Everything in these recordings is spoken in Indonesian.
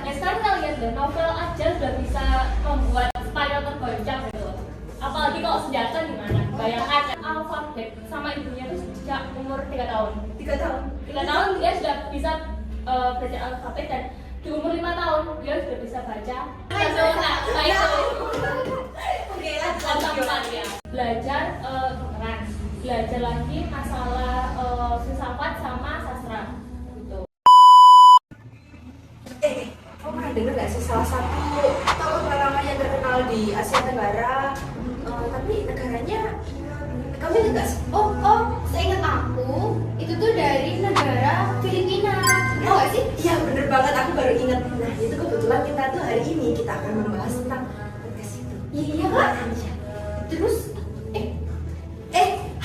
Ya sekarang kita lihat deh, novel aja sudah bisa membuat spanyol tergoncang gitu. Apalagi kalau senjata gimana? Bayangkan alfabet sama ibunya tuh sejak umur 3 tahun. 3 tahun. 3 tahun dia sudah bisa belajar alfabet, dan di umur 5 tahun dia sudah bisa baca. Oke, lanjut. Ya. Belajar kedokteran, belajar lagi masalah filsafat sama sastra gitu. Kamu pernah dengar nggak sih salah satu tokoh pahlawan yang terkenal di Asia Tenggara? Tapi negaranya kamu ingat nggak sih? Seingat aku itu tuh dari negara Filipina. Tahu nggak sih? Iya bener banget, aku baru ingat. Nah itu kebetulan kita tuh hari ini kita akan membahas tentang podcast itu. Iya kan? Iya. Terus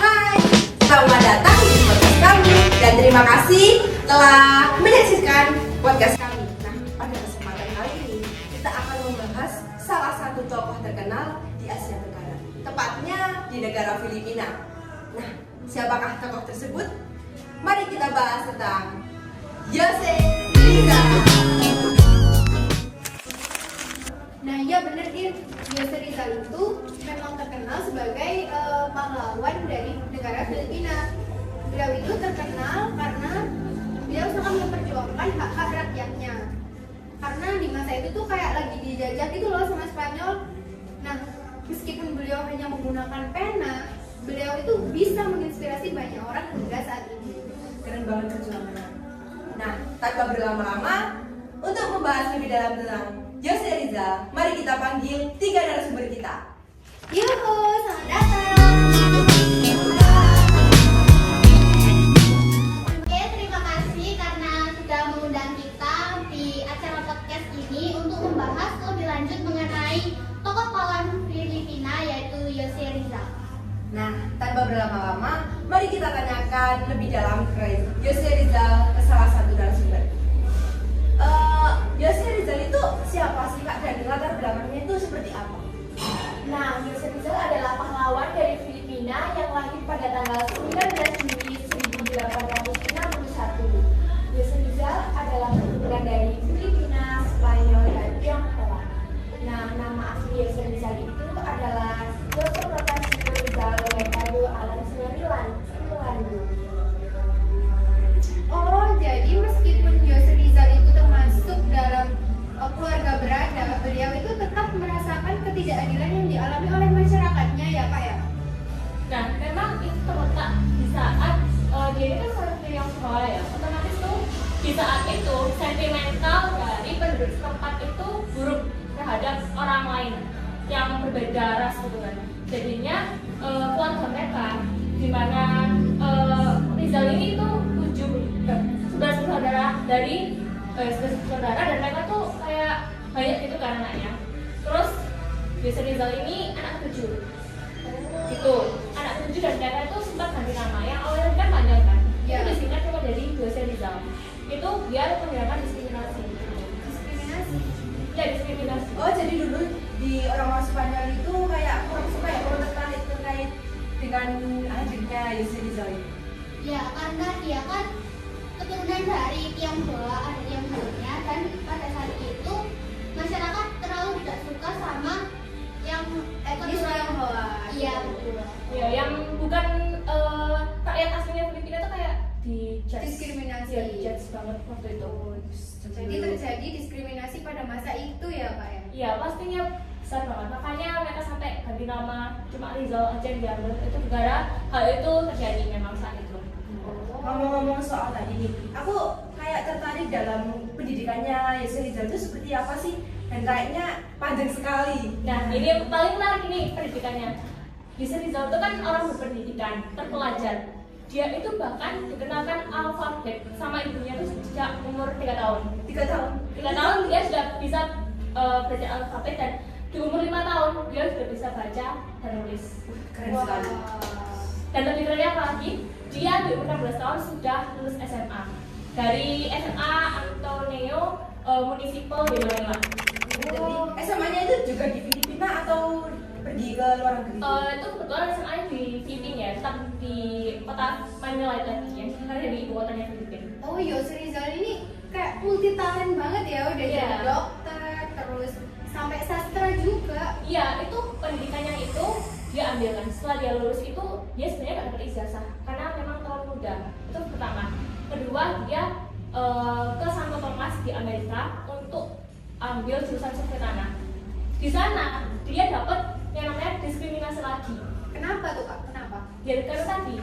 Hai, selamat datang di podcast kami dan terima kasih telah menyaksikan podcast kami. Nah pada kesempatan kali ini kita akan membahas salah satu tokoh terkenal di Asia Tenggara, tepatnya di negara Filipina. Nah siapakah tokoh tersebut? Mari kita bahas tentang Jose Rizal. Nah iya bener Din, Jose Rizal itu memang terkenal sebagai pahlawan dari negara Filipina. Beliau itu terkenal karena beliau sangat memperjuangkan hak-hak rakyatnya. Karena di masa itu tuh kayak lagi dijajah gitu loh sama Spanyol. Nah meskipun beliau hanya menggunakan pena, beliau itu bisa menginspirasi banyak orang hingga saat ini. Keren banget perjuangannya. Nah tanpa berlama-lama, untuk membahas lebih dalam tentang Jose Rizal, mari kita panggil 3 narasumber kita. Yuhu, selamat datang. Oke, terima kasih karena sudah mengundang kita di acara podcast ini untuk membahas lebih lanjut mengenai tokoh pahlawan Filipina yaitu Jose Rizal. Nah, tanpa berlama-lama, mari kita tanyakan lebih dalam ke Jose Rizal ke salah satu narasumber. Jose Rizal itu siapa sih Kak, dan latar belakangnya itu seperti apa? Nah, Jose Rizal adalah pahlawan dari Filipina yang lahir pada tanggal 19 Juli 1861. Jose Rizal adalah keturunan dari Filipina, Spanyol, dan Tionghoa. Nah, nama asli Jose Rizal itu adalah Jose Protasio Rizal Mercado Alonso Rilando. Oh, jadi meskipun Jose Rizal itu termasuk dalam keluarga berada, beliau itu tetap merasakan ketidakadilan yang dialami oleh masyarakatnya ya Pak ya? Nah, memang itu terletak di saat dia ini kan seorang Tionghoa ya, otomatis tuh di saat itu sentimental dari penduduk setempat itu buruk terhadap orang lain yang berbeda ras gitu kan. Jadinya keluarga mereka di mana Rizal ini tuh 11 saudara dari 11 saudara, dan mereka tuh kayak banyak gitu kan anaknya. Terus Jose Rizal ini anak 7 gitu, anak 7, dan mereka itu sempat ganti nama yang awalnya kan panjang kan, Ya. itu disingkat cuma dari Jose Rizal. Itu biar menghilangkan diskriminasi. Diskriminasi. Ya, diskriminasi. Oh, jadi dulu di orang-orang Spanyol itu kayak kurang suka ya, kurang tertarik terkait dengan hadirnya Jose Rizal ini. Ya, karena dia kan keturunan dari Tionghoa, ada Tionghoanya, dan pada saat itu masyarakat terlalu tidak suka sama yang Etnis Tionghoa. Iya, betul. Ya, yang bukan rakyat aslinya Filipina tuh kayak Diskriminasi. Ya, dijudge banget waktu itu. Jadi terjadi diskriminasi pada masa itu ya Pak ya? Iya, pastinya besar banget. Makanya mereka sampai ganti nama, cuma Rizal aja yang diambil. Itu gara hal itu terjadi memang saat itu. Ngomong-ngomong soal tadi nih, aku kayak tertarik dalam pendidikannya Jose Rizal itu seperti apa sih? Dan kayaknya panjang sekali. Nah, ini yang paling menarik ini pendidikannya. Jose Rizal itu kan orang berpendidikan, terpelajar. Dia itu bahkan dikenalkan alfabet sama ibunya tuh sejak umur 3 tahun. 3 tahun. 3 tahun dia sudah bisa belajar alfabet, dan di umur 5 tahun dia sudah bisa baca dan nulis. Keren sekali. Dan lebih kerennya apa lagi? Dia di umur 16 tahun sudah lulus SMA dari SMA Antonio Municipal de Manila. Jadi SMA-nya itu juga di Filipina atau pergi ke luar negeri? Itu kebetulan SMA-nya di Filipina ya, tetap di kota Manila itu yang ada di ibu kotanya Filipina. Oh, Jose Rizal ini kayak multi talent banget ya, udah Iya. jadi sampai sastra juga. Iya, itu pendidikannya itu dia ambil kan. Setelah dia lulus itu dia sebenarnya nggak dapat ijazah karena memang terlalu muda. Itu pertama. Kedua, dia ke Santo Thomas di Amerika untuk ambil jurusan survei tanah. Di sana dia dapat yang namanya diskriminasi lagi. Kenapa tuh Kak? Kenapa? Jadi karena tadi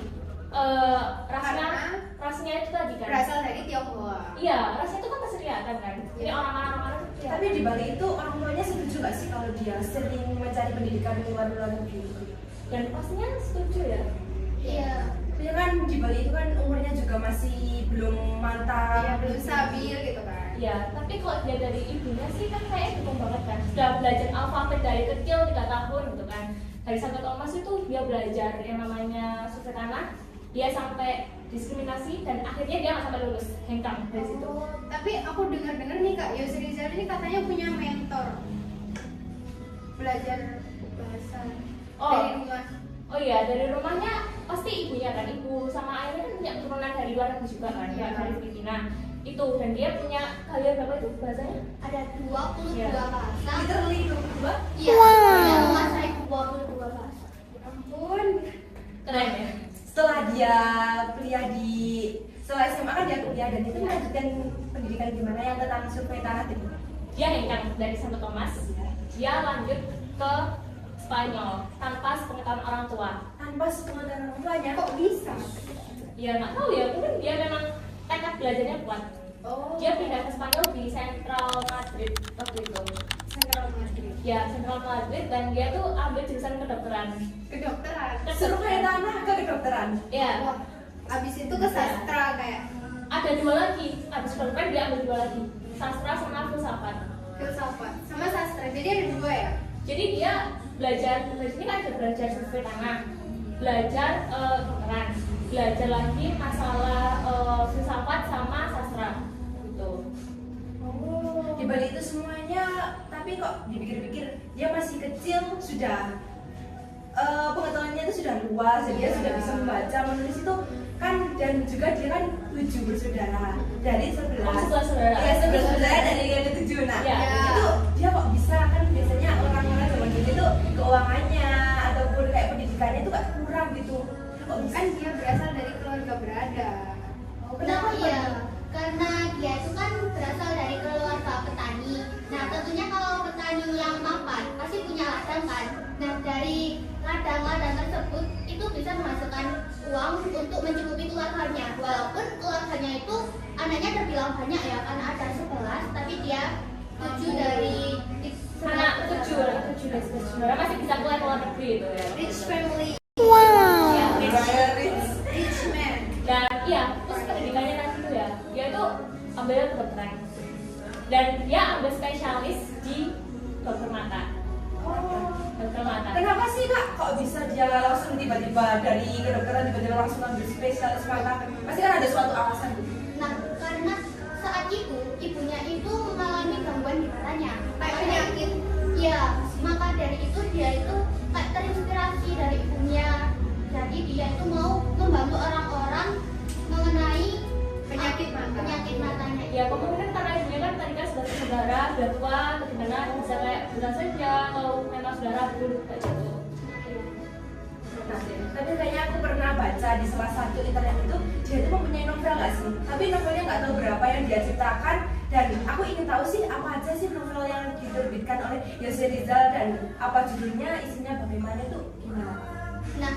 rasnya itu tadi kan. Berasal dari Tionghoa. Iya, rasnya itu kan keseriatan kan. Jadi orang-orang itu Tapi di Bali itu orang tuanya setuju nggak sih kalau dia sering mencari pendidikan di luar negeri? dan pastinya setuju ya. Iya. Ya kan di Bali itu kan umurnya juga masih belum mantap. Ya, belum stabil gitu kan. Ya, tapi kalau dia dari ibunya sih kan kayak dukung banget kan. Sudah belajar alfabet dari kecil 3 tahun gitu kan. Dari Santo Thomas itu dia belajar yang namanya survei tanah. Dia sampai diskriminasi dan akhirnya dia nggak sampai lulus, hengkang dari situ. Oh, tapi aku dengar-dengar nih Kak, Yose Rizal ini katanya punya mentor. Belajar bahasa dari rumah. Oh iya, dari rumahnya pasti ibunya kan, ibu sama ayahnya kan punya keturunan dari luar negeri juga kan, Iya. dari Filipina. Itu dan dia punya kalian berapa itu bahasanya? Ada 22 Iya. bahasa. Literally 22. Iya. Yang menguasai 22 bahasa. Ampun. Keren ya. Setelah SMA kan dia kuliah dan itu melanjutkan pendidikan gimana yang tentang survei tanah itu. Dia hengkang dari Santo Thomas. Dia lanjut ke Spanyol tanpa sepengetahuan orang tua. Tanpa sepengetahuan orang tuanya. Kok bisa? Ya nggak tahu ya, mungkin dia memang tekad belajarnya kuat. Oh. Dia pindah ke Spanyol di Central Madrid waktu itu. Central Madrid. Ya, Central Madrid dan dia tuh ambil jurusan kedokteran. Kedokteran. Survei tanah ke kedokteran. Ya, Wah, abis itu ke sastra kayak ada 2 lagi. Habis kedokteran dia ambil 2 lagi. Sastra sama filsafat. filsafat sama sastra. Jadi ada 2 ya? Jadi dia belajar di sini kan ada belajar survei tanah, belajar kedokteran, belajar lagi masalah filsafat sama sastra gitu. Oh, di Bali itu semuanya, tapi kok dipikir-pikir dia masih kecil sudah pengetahuannya itu sudah luas, jadi dia Iya. sudah bisa membaca, menulis itu kan, dan juga dia kan 7 bersaudara dari 11. Oh, 11 saudara. Iya, 11 bersaudara dari yang ke-7. Nah, Iya. itu dia kok bisa, kan biasanya orang-orang zaman dulu itu keuangannya ataupun kayak pendidikannya itu gak kurang gitu. Kok bisa? Kan dia berasal dari keluarga berada. Oh, kenapa Nah, iya. Karena dia itu kan berasal dari keluarga petani. Nah, tentunya kalau petani yang mapan pasti punya ladang kan. Nah, dari ladang-ladang tersebut itu bisa menghasilkan uang untuk mencukupi keluarganya. Walaupun keluarganya itu anaknya terbilang banyak ya, karena ada 11, tapi dia 7 dari Anak 7 dari 11 saudara masih bisa keluar ke luar negeri itu ya. Rich family, Ya, rich man. dan iya, terus pendidikannya nanti tuh ya, dia tuh ambil kedokteran dan dia ambil spesialis di dokter mata. Dokter mata. Kenapa sih Kak? Kok bisa dia langsung tiba-tiba dari kedokteran tiba-tiba langsung ambil spesialis mata? Pasti kan ada suatu alasan. Nah, karena saat itu ibunya itu mengalami gangguan di matanya. Kayak penyakit. Iya, maka dari itu dia itu kayak terinspirasi dari ibunya. Jadi dia itu mau membantu orang-orang mengenai Penyakit mata. penyakit matanya. Ya kemungkinan karena ibunya kan tadi kan sebagai saudara, udah tua, atau gimana bisa kayak bulan saja atau memang saudara dulu kayak gitu. Nah, tapi kayaknya aku pernah baca di salah satu internet itu dia itu mempunyai novel nggak sih? Tapi novelnya nggak tahu berapa yang dia ciptakan, dan aku ingin tahu sih apa aja sih novel yang diterbitkan oleh Yose Rizal dan apa judulnya, isinya bagaimana itu gimana? Nah,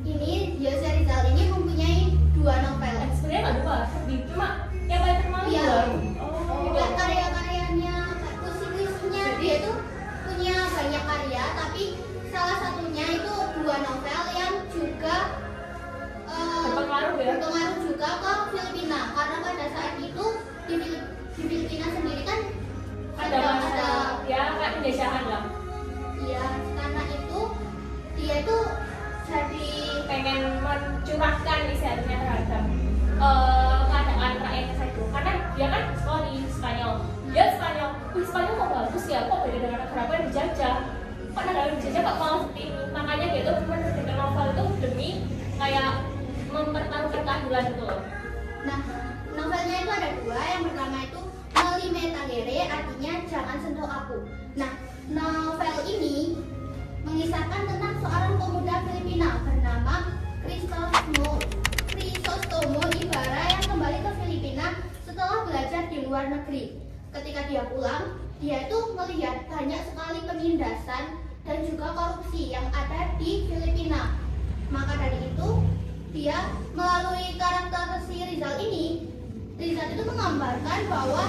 ini Yose Rizal ini mempunyai 2 novel. Sebenarnya nggak lupa, sedih cuma yang paling terkenal Iya. itu. Juga karya-karyanya, puisi-puisinya dia itu punya banyak karya, tapi salah satunya itu 2 novel yang juga Berpengaruh ya. berpengaruh juga ke Filipina, karena pada saat itu di Filipina sendiri kan Ada sedang masa ya kayak penjajahan lah. iya, karena itu dia itu jadi Pengen mencurahkan istilahnya terhadap keadaan rakyatnya saja itu. Karena dia kan sekolah di Spanyol. Dia Spanyol, Spanyol kok bagus ya, kok beda dengan negara yang dijajah. Kok negara yang dijajah kok malah seperti ini. Makanya dia tuh menerbitkan novel itu demi kayak mempertaruhkan keadilan itu loh. nah, novelnya itu ada 2. Yang pertama itu Meli Metagere, artinya jangan sentuh aku. Nah, negeri. Ketika dia pulang, dia itu melihat banyak sekali penindasan dan juga korupsi yang ada di Filipina. Maka dari itu, dia melalui karakter si Rizal ini, Rizal itu menggambarkan bahwa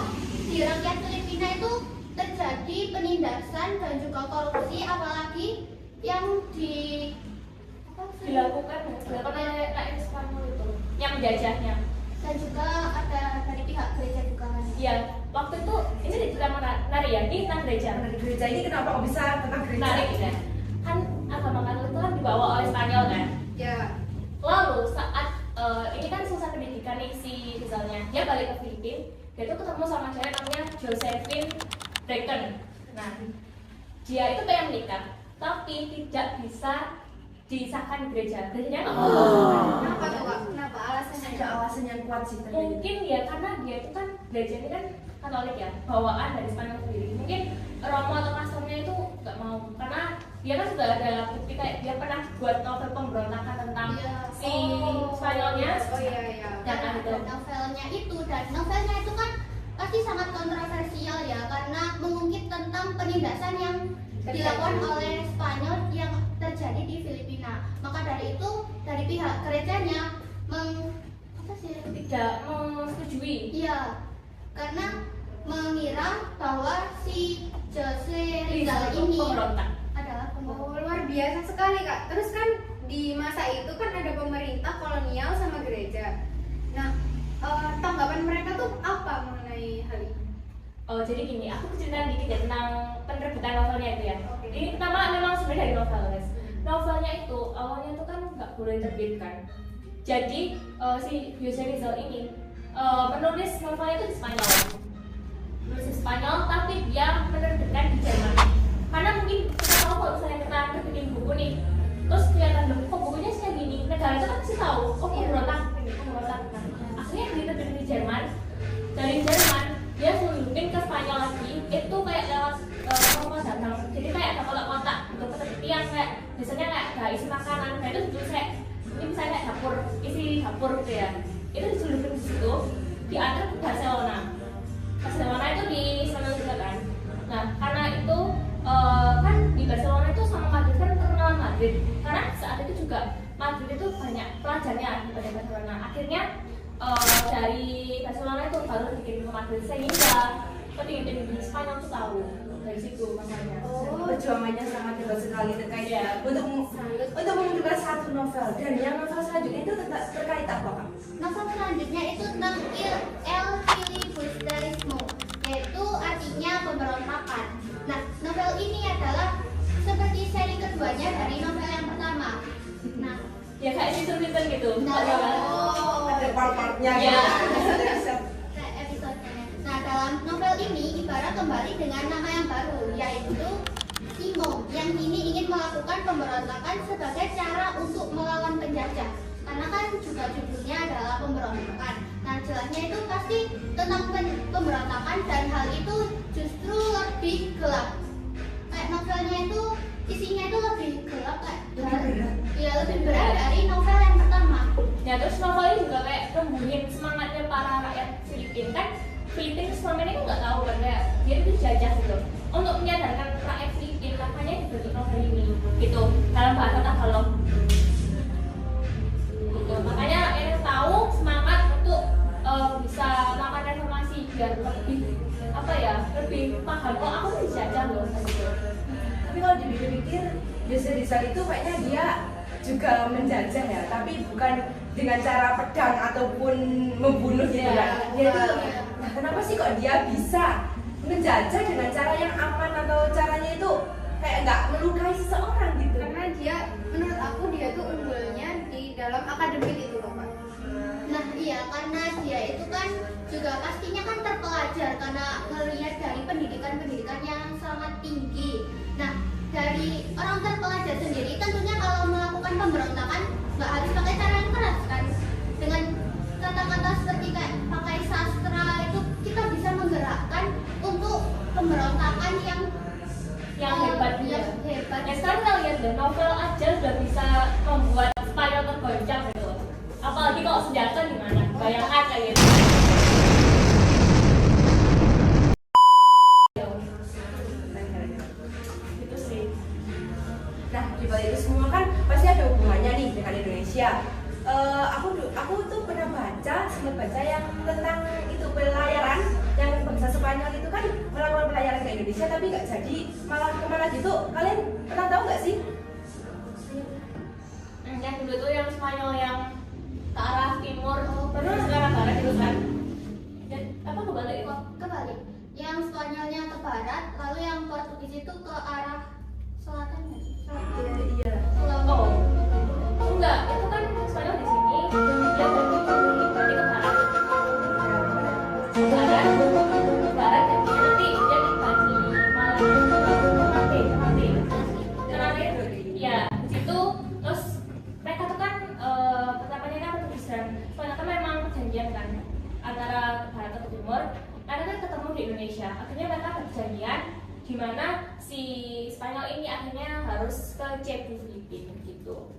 di rakyat Filipina itu terjadi penindasan dan juga korupsi, apalagi yang dilakukan oleh rakyat Spanyol itu yang menjajahnya. dan juga ada dari pihak gereja juga kan. Iya, waktu itu ini cerita menarik ya, ini tentang gereja. Nah, gereja ini kenapa kok bisa tentang gereja? Menarik ya, kan agama Katolik itu kan dibawa oleh Spanyol kan. Ya. Lalu saat ini kan susah pendidikan nih si misalnya dia balik ke Filipina, dia tuh ketemu sama cewek namanya Josephine Bracken. Nah, dia itu pengen menikah, tapi tidak bisa disahkan di gereja. Gerejanya nggak mau. Kenapa tuh Kak? Kenapa alasannya? Ada alasan yang kuat sih ternyata. Mungkin ya karena dia itu kan gereja ini kan Katolik ya, bawaan dari Spanyol sendiri. Mungkin Romo atau pastornya itu nggak mau, karena dia kan sudah ada bukti kayak dia pernah buat novel pemberontakan tentang Iya. si Spanyolnya. Oh iya iya. Jangan itu. Dan novelnya itu kan pasti sangat kontroversial ya, karena mengungkit tentang penindasan yang dilakukan oleh Spanyol yang terjadi di Filipina. Maka dari itu dari pihak gerejanya Tidak menyetujui. iya, karena mengira bahwa si Jose Rizal Itu ini pemberontak. adalah Oh, pemberontak. luar biasa sekali Kak. Terus kan di masa itu kan ada pemerintah kolonial sama gereja. Nah, tanggapan mereka tuh apa mengenai hal ini? Oh jadi gini, aku cerita dikit ya tentang penerbitan novelnya itu ya. Oke. Ini pertama memang sebenarnya dari novel guys. Novelnya itu awalnya itu kan nggak boleh terbitkan. Jadi si Jose Rizal ini menulis novelnya itu di Spanyol. Menulis di Spanyol, tapi dia menerbitkan di Jerman. Karena mungkin kita tahu kalau misalnya kita terbitin buku nih, terus kelihatan loh, kok bukunya kayak gini. Negara itu kan pasti tahu, oh pemberontak ini, pemberontak. Nah, akhirnya diterbitin di Jerman. Dari Jerman dia selundupin ke Spanyol lagi, itu kayak lewat apa datang. Jadi kayak ada kotak-kotak untuk penelitian kayak biasanya kayak ada isi makanan. Nah itu ditulis kayak ini misalnya kayak dapur, isi dapur gitu ya. Itu diselundupin di situ, diantar ke Barcelona. Barcelona itu di Spanyol juga kan. Nah karena itu kan di Barcelona itu sama Madrid kan terkenal Madrid. Karena saat itu juga Madrid itu banyak pelajarnya daripada Barcelona. Akhirnya dari Barcelona itu baru dikirim ke Madrid sehingga petinggi-petinggi Spanyol tuh tahu dari situ makanya. Perjuangannya sangat hebat sekali terkait untuk menunjukkan satu novel, dan yang novel selanjutnya itu terkait apa Kak? Novel selanjutnya itu tentang El Filibusterismo, yaitu artinya pemberontakan. Nah, novel ini adalah seperti seri keduanya dari novel yang pertama. Nah, Ya kayak sinetron gitu. Nah, Ada part-partnya Ya. kayak episodenya. Nah, dalam novel ini ibarat kembali dengan nama yang baru, yaitu Simo, yang kini ingin melakukan pemberontakan sebagai cara untuk melawan penjajah. Karena kan juga judulnya adalah pemberontakan. Nah, jelasnya itu pasti tentang pemberontakan, dan hal itu justru lebih gelap. Kayak novelnya itu isinya itu lebih gelap kayak lebih berat dari novel yang pertama. Ya terus novel ini juga kayak rembuhin semangatnya para rakyat Filipina kan. Filipina selama ini kan nggak tahu kan kayak dia itu dijajah gitu. Untuk menyadarkan rakyat Filipina makanya dibentuk novel ini gitu dalam bahasa Tagalog. Gitu. Makanya rakyatnya tahu semangat untuk bisa melakukan reformasi biar lebih apa ya lebih paham kok aku tuh dijajah loh gitu. Tapi kalau dipikir-pikir, Jose Rizal itu kayaknya dia juga menjajah ya, tapi bukan dengan cara pedang ataupun membunuh gitu kan. Dia itu, nah kenapa sih kok dia bisa menjajah dengan cara yang aman atau caranya itu kayak nggak melukai seseorang gitu? Karena dia, menurut aku dia tuh unggulnya di dalam akademik itu loh Pak. Nah iya, karena dia itu kan juga pastinya kan terpelajar karena melihat dari pendidikan yang sangat tinggi. Nah dari orang terpelajar sendiri tentunya kalau melakukan pemberontakan nggak harus pakai cara yang keras kan. Dengan kata-kata seperti kayak pakai sastra itu kita bisa menggerakkan untuk pemberontakan yang Hebat yang ya. hebat. Ya sekarang kita lihat deh, novel aja sudah bisa membuat Spanyol tergoncang gitu. Apalagi kalau senjata gimana? Bayangkan kayak gitu. Indonesia tapi nggak jadi, malah kemana gitu. Kalian pernah tahu nggak sih? Yang dulu tuh yang Spanyol yang ke arah timur, terus ke arah barat gitu kan. Dan apa kebalik itu? Kebalik. Yang Spanyolnya ke barat, lalu yang Portugis itu ke arah selatan ya? Iya. Oh, enggak, itu kan Spanyol di sini, dia berarti ke barat. Barat ya, nanti dia dibagi malam Ternate, ya di situ. Terus mereka tuh kan pertamanya kan Portugisan, soalnya kan memang perjanjian kan antara barat atau timur. Mereka kan ketemu di Indonesia, akhirnya mereka perjanjian di mana si Spanyol ini akhirnya harus ke Cebu Filipina gitu.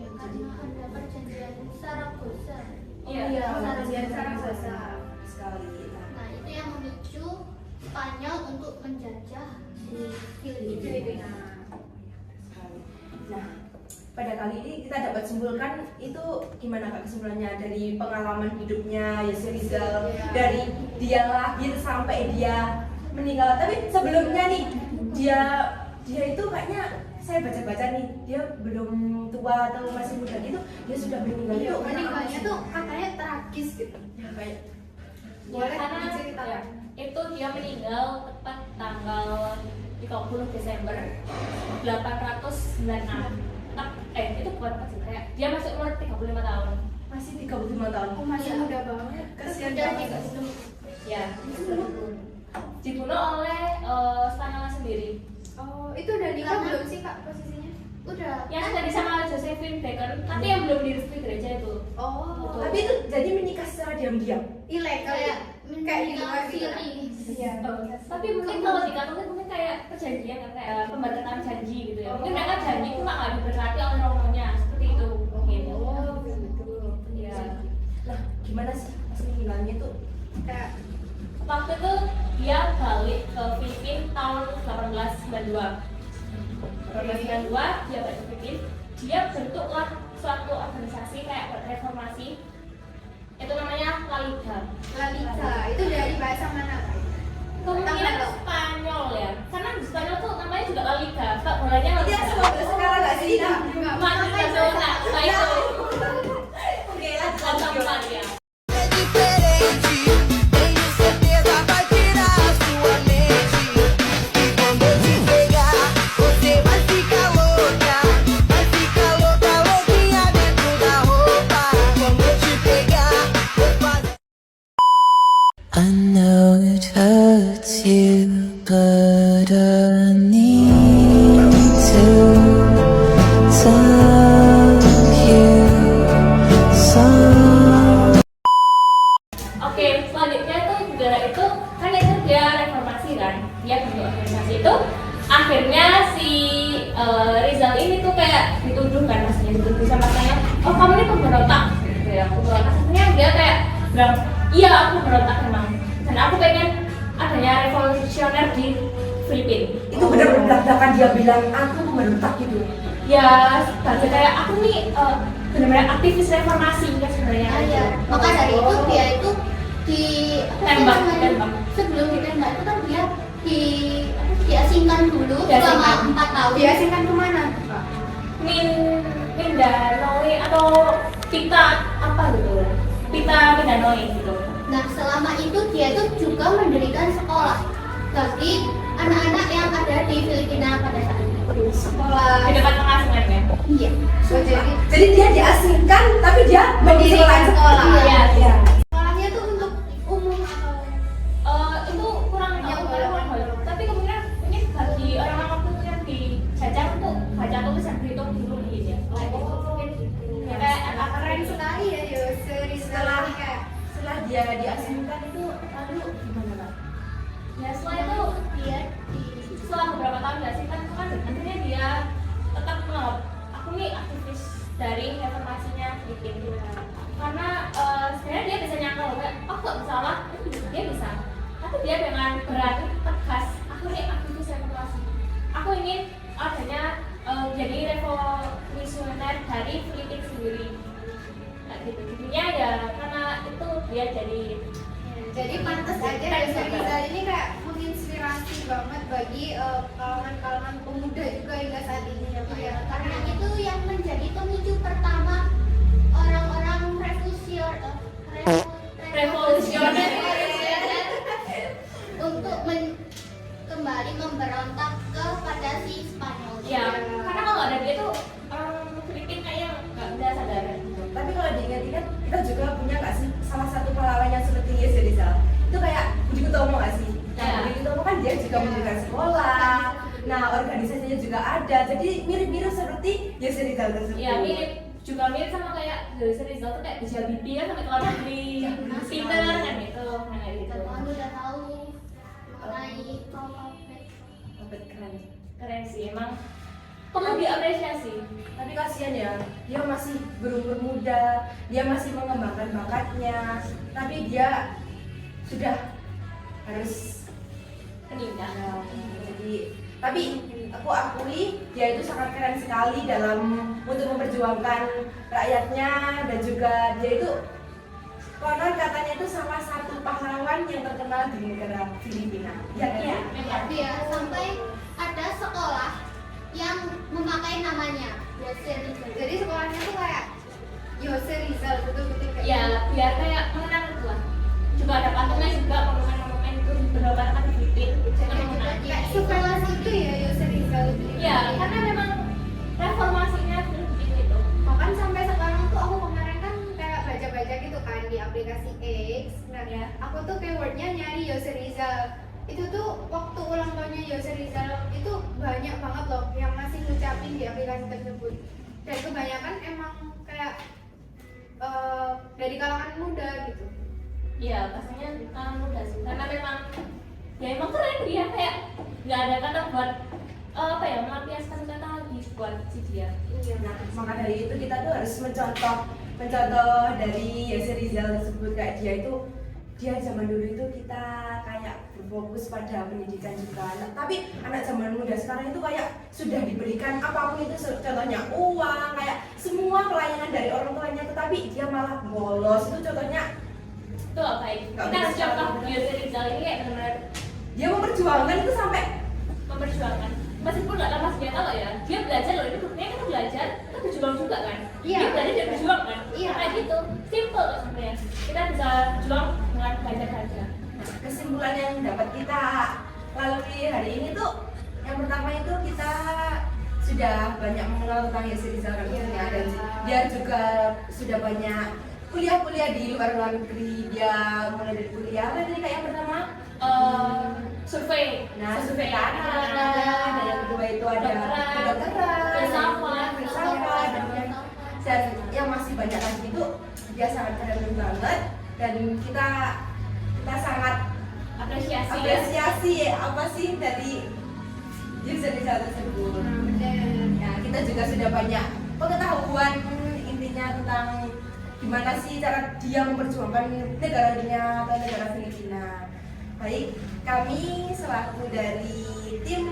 Ya, karena ada perjanjian Saragossa. Iya, perjanjian Saragossa sekali. Nah, itu yang memicu Spanyol untuk menjajah di Filipina. Nah, pada kali ini kita dapat simpulkan itu gimana Kak kesimpulannya dari pengalaman hidupnya Yose Rizal, dari dia lahir sampai dia meninggal. Tapi sebelumnya nih dia itu kayaknya saya baca-baca nih dia belum tua atau masih muda gitu, dia sudah meninggal. Iya, Itu meninggalnya tuh katanya tragis gitu. ya, kayak Boleh karena diceritakan? itu dia meninggal tepat tanggal 30 Desember 896. Itu bukan pas sih, kayak dia masih umur 35 tahun. masih 35 tahun. Oh, masih Iya. muda banget. Kasihan Dan banget. Ya, dibunuh oleh Spanyol sendiri. Oh, itu udah nikah Karena- belum sih Kak posisinya? Udah. Yang tadi sama Josephine Baker, tapi yang belum direstui gereja itu. Oh, Tapi itu jadi menikah secara diam-diam. ilegal ya? Kayak di luar gitu kan? Iya. Tapi mungkin kalau di Katolik mungkin kayak perjanjian kan, kayak pemberkatan janji gitu ya. Mungkin mereka janji cuma nggak diberkati oleh romonya seperti itu mungkin. Oh, gitu. Iya. Lah, gimana sih pas meninggalnya tuh? Kayak Waktu itu dia balik ke Filipina tahun 1892. 1892 dia balik ke Filipina. Dia bentuklah suatu organisasi kayak reformasi. Itu namanya La Liga. La Liga, itu dari bahasa mana Kak? Kemungkinan Spanyol ya, karena di Spanyol tuh namanya juga La Liga. Sepak bolanya La Iya, Liga. sepak bola sekarang nggak sih? Madrid Barcelona, nah itu. Oke, lanjut. Kontak ya. É diferente, tenho certeza vai tirar a sua mente. E quando eu te pegar, você vai ficar louca, louquinha dentro da roupa. Quando eu te pegar, vou fazer. I know it hurts you, but I need to tell you something. Oke, selanjutnya tuh negara itu kan itu dia reformasi kan, dia bentuk organisasi itu. Akhirnya si Rizal ini tuh kayak dituduh kan, maksudnya dituduh sama saya, oh kamu ini pemberontak gitu ya, pemberontak. Akhirnya dia kayak bilang, iya aku pemberontak memang, dan aku pengen adanya revolusioner di Filipina. Itu benar-benar belak-belakan dia bilang aku memberontak gitu. Ya, sebagai kayak aku nih benar-benar aktivis reformasi kan sebenarnya. Ah, iya. Maka dari itu dia itu di Tembak, apa sih namanya? tembak. Sebelum ditembak itu kan dia diasingkan dulu Diasingkan. selama 4 tahun. Diasingkan kemana Kak? Mindanao atau Pita apa gitu, Pita Mindanao gitu. Nah, selama itu dia itu juga mendirikan sekolah bagi anak-anak yang ada di Filipina pada saat itu. Sekolah. Di dekat pengasingan ya. Iya. Oh, Jadi dia diasingkan tapi dia mendirikan sekolah. Iya. Iya. Sekolahnya tuh untuk umum atau Itu kurang Hanya tahu beberapa. tapi kemungkinan mungkin bagi orang-orang waktu itu yang dijajah untuk baca tulis dan berhitung dulu mungkin ya. Kayak gitu. Mungkin ya, kayak anak keren sekali ya Yose Rizal ini kayak Setelah dia diasingkan itu lalu gimana Kak? ya setelah itu Dia setelah beberapa tahun diasingkan itu kan akhirnya dia tetap menganggap aku nih aktivis dari reformasinya Filipina. Karena sebenarnya dia bisa nyangka loh kayak oh kok salah, dia bisa. Tapi dia dengan berani tegas, aku nih aktivis reformasi. Aku ingin adanya jadi revolusioner dari Filipina sendiri. Nah, gitu. Jadinya ya karena itu dia jadi jadi pantas aja Yose Rizal ini kayak menginspirasi banget bagi kalangan-kalangan pemuda juga hingga saat ini ya Pak ya. Karena itu yang menjadi pemicu pertama orang-orang Revolusioner. untuk kembali memberontak kepada si Spanyol. Ya, karena kalau ada dia tuh orang Filipina kayak nggak ada sadaran gitu. Tapi kalau diingat-ingat, kita juga punya nggak sih salah satu pahlawan yang seperti Yese Rizal? Itu kayak Budi Utomo nggak sih? Nah, Ya. Budi Utomo kan dia juga mendirikan sekolah. Nah, organisasinya juga ada. Jadi mirip-mirip seperti Yese Rizal tersebut. Ya juga mirip sama kayak Yose Rizal tuh kayak bisa bibi kan sampai ke luar negeri, pinter kan gitu, nah kayak gitu. Kamu udah tahu mengenai Dapat keren. Keren sih emang, perlu diapresiasi. Tapi kasihan ya, dia masih berumur muda, dia masih mengembangkan bakatnya, tapi dia sudah harus Meninggal. jadi tapi aku akui dia itu sangat keren sekali dalam untuk memperjuangkan rakyatnya, dan juga dia itu konon katanya itu salah satu pahlawan yang terkenal di negara Filipina. Ya kan? Iya, memang. dia sampai ada sekolah yang memakai namanya Yose Rizal. Jadi sekolahnya tuh kayak Yose Rizal betul-betul kayak Ya biar kayak mengenang itu lah. Juga ada patungnya juga, monumen-monumen itu benar-benar kan Filipina. Jangan mengenang. kayak sekolah itu ya Yose Rizal. Ya karena memang reformasinya Filipina itu. Bahkan sampai sekarang tuh aku kemarin kan kayak baca-baca gitu kan di aplikasi X. Nah Ya. aku tuh keywordnya nyari Yose Rizal. Itu tuh waktu ulang tahunnya Yose Rizal itu banyak banget loh yang masih ngucapin di aplikasi tersebut. Dan kebanyakan emang kayak dari kalangan muda gitu. Ya pastinya mudah sih, karena memang ya emang keren dia, kayak nggak ada kata buat apa ya, melampiaskan kata lagi buat si dia. Nah, maka dari itu kita tuh harus mencontoh dari Yose Rizal tersebut. Kayak dia zaman dulu itu kita kayak berfokus pada pendidikan juga. Nah, tapi anak zaman muda sekarang itu kayak sudah diberikan apapun itu, contohnya uang, kayak semua pelayanan dari orang tuanya, tetapi dia malah bolos. Itu contohnya Itu apa ya? Nggak Kita harus bisa. contoh Yose Rizal ini kayak benar-benar dia memperjuangkan itu sampai memperjuangkan. Meskipun nggak lama senjata loh ya, dia belajar loh, ini buktinya kita belajar, kita berjuang juga kan? Iya. Dia belajar dan berjuang kan? Iya. Kayak gitu, simple loh sebenarnya. Kita bisa juang dengan belajar saja. kesimpulan yang dapat kita lalui hari ini tuh, yang pertama itu kita sudah banyak mengenal tentang Yose Rizal Ramsya, dan dia juga sudah banyak kuliah-kuliah di luar negeri. Dia mulai dari kuliah apa tadi kayak yang pertama Survei, survei tanah, dan yang kedua itu ada kedokteran, filsafat, dan yang masih banyak lagi itu. Dia sangat keren banget, dan kita sangat apresiasi. apresiasi apa sih dari Yose Rizal tersebut. Nah, kita juga sudah banyak pengetahuan intinya tentang gimana sih cara dia memperjuangkan negaranya atau negara Filipina. Baik, kami selaku dari tim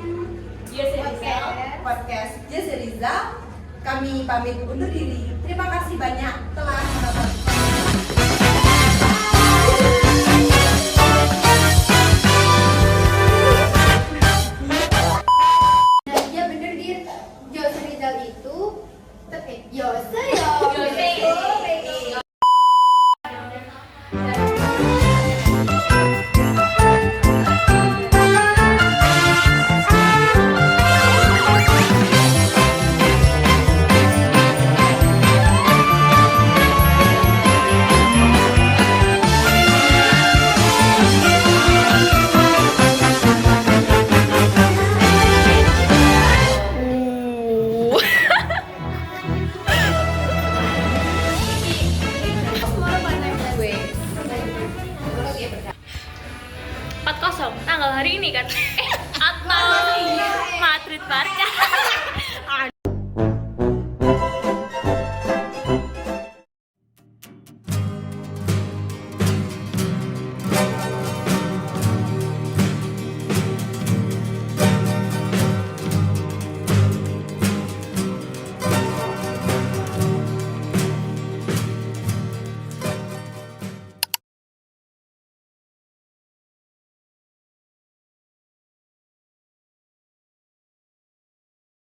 Yose Rizal. podcast Yose Rizal, kami pamit undur diri. Terima kasih banyak telah menonton. Nah dia bener dia Yose Rizal itu Yose ya. Yose. tanggal hari ini kan atau Madrid Barca